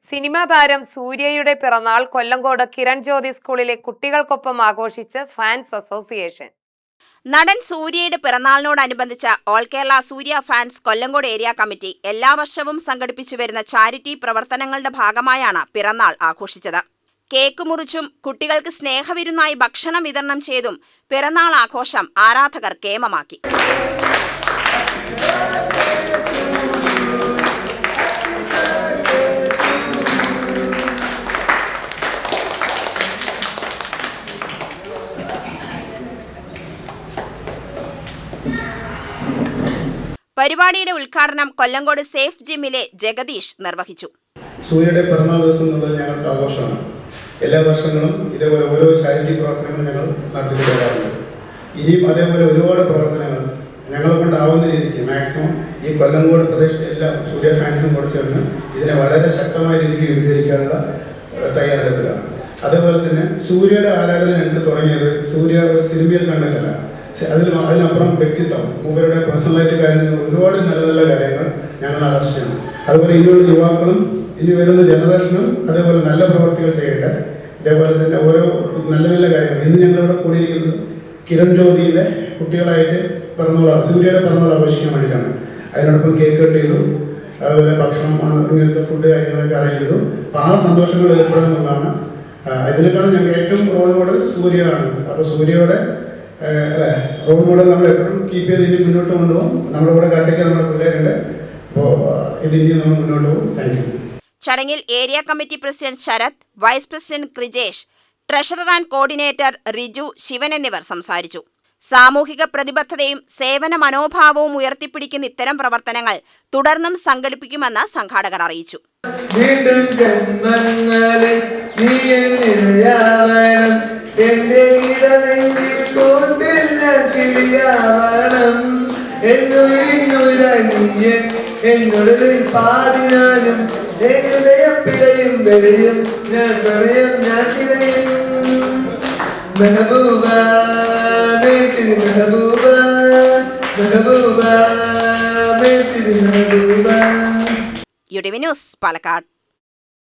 Cinema താരം സൂര്യയുടെ പിറന്നാൾ കൊല്ലങ്കോട് കിരൺ ജ്യോതി സ്കൂളിലെ കുട്ടികൾക്കൊപ്പം ആഘോഷിച്ച് ഫാൻസ് അസോസിയേഷൻ. നടൻ സൂര്യയുടെ പിറന്നാളിനോടനുബന്ധിച്ച് ഓൾ കേരള സൂര്യ ഫാൻസ് കൊല്ലങ്കോട് ഏരിയ കമ്മിറ്റി എല്ലാ വർഷവും സംഘടിപ്പിച്ചു വരുന്ന ചാരിറ്റി പ്രവർത്തനങ്ങളുടെ ഭാഗമായാണ് പിറന്നാൾ ആഘോഷിച്ചത്. കേക്ക് മുറിച്ചും കുട്ടികൾക്ക് സ്നേഹവിരുന്നായി ഭക്ഷണം വിതരണം ചെയ്തും പിറന്നാൾ ആഘോഷം ആരാധകർ കേമമാക്കി. പരിപാടിയുടെ ഉദ്ഘാടനം കൊല്ലങ്കോട് സേഫ് ജിമ്മിലെ ജഗദീഷ് നിർവഹിച്ചു. സൂര്യയുടെ പിറന്നാൾ ദിവസം എന്നുള്ളത് ഞങ്ങൾക്ക് ആഘോഷമാണ്. എല്ലാ വർഷങ്ങളും ഇതേപോലെ ഓരോ ചാരിറ്റി പ്രവർത്തനങ്ങൾ ഞങ്ങൾ നടത്തി വരാറുണ്ട്. ഇനിയും അതേപോലെ ഒരുപാട് പ്രവർത്തനങ്ങൾ ഞങ്ങളെ കൊണ്ടാവുന്ന രീതിക്ക് മാക്സിമം ഈ കൊല്ലങ്കോട് പ്രദേശത്തെ എല്ലാ സൂര്യ ഫാൻസും കൂടെ ചേർന്ന് ഇതിനെ വളരെ ശക്തമായ രീതിക്ക് വിപുലീകരിക്കാനുള്ള തയ്യാറെടുപ്പിലാണ്. അതേപോലെ തന്നെ സൂര്യയുടെ ആരാധന ഞങ്ങൾക്ക് തുടങ്ങിയത് സൂര്യ ഒരു സിനിമയിൽ കണ്ടിട്ടല്ല, അതിനപ്പുറം വ്യക്തിത്വം, മൂവരുടെ പേഴ്സണലായിട്ട് കാര്യങ്ങൾ ഒരുപാട് നല്ല നല്ല കാര്യങ്ങൾ ഞങ്ങൾ ആകർഷിക്കണം. അതുപോലെ ഇനിയുള്ള യുവാക്കളും ഇനി വരുന്ന ജനറേഷനും അതേപോലെ നല്ല പ്രവർത്തികൾ ചെയ്യട്ടെ. ഇതേപോലെ തന്നെ ഓരോ നല്ല നല്ല കാര്യങ്ങൾ ഇന്ന് ഞങ്ങളിവിടെ കൂടിയിരിക്കുന്നത് കിരൺ ജ്യോതിയിലെ കുട്ടികളായിട്ട് സൂര്യയുടെ പിറന്നാൾ ആഘോഷിക്കാൻ വേണ്ടിയിട്ടാണ്. അതിനോടൊപ്പം കേക്ക് കട്ട് ചെയ്തു, അതുപോലെ ഭക്ഷണം ഇങ്ങനത്തെ ഫുഡ് കാര്യങ്ങളൊക്കെ അറേഞ്ച് ചെയ്തു. അപ്പോൾ ആ സന്തോഷങ്ങൾ ഏർപ്പെടുന്നതാണ്. ഇതിനേക്കാളും ഞങ്ങൾക്ക് ഏറ്റവും റോൾ മോഡൽ സൂര്യയാണ്. അപ്പോൾ സൂര്യയുടെ റോൾ മോഡൽ നമ്മൾ എപ്പോഴും കീപ്പ് ചെയ്ത് ഇനി മുന്നോട്ട് കൊണ്ടുപോകും. നമ്മുടെ കൂടെ കട്ടിക്ക് നമ്മുടെ പിള്ളേരുണ്ട്. അപ്പോൾ ഇതിനി നമ്മൾ മുന്നോട്ട് പോകും. Thank you. ചടങ്ങിൽ area committee president Sarath, vice president Krijesh, treasurer and coordinator Riju, Sivan എന്നിവർ സംസാരിച്ചു. സാമൂഹിക പ്രതിബദ്ധതയും സേവന മനോഭാവവും ഉയർത്തിപ്പിടിക്കുന്ന ഇത്തരം പ്രവർത്തനങ്ങൾ തുടർന്നും സംഘടിപ്പിക്കുമെന്ന് സംഘാടകർ അറിയിച്ചു. UTV news Palakkad.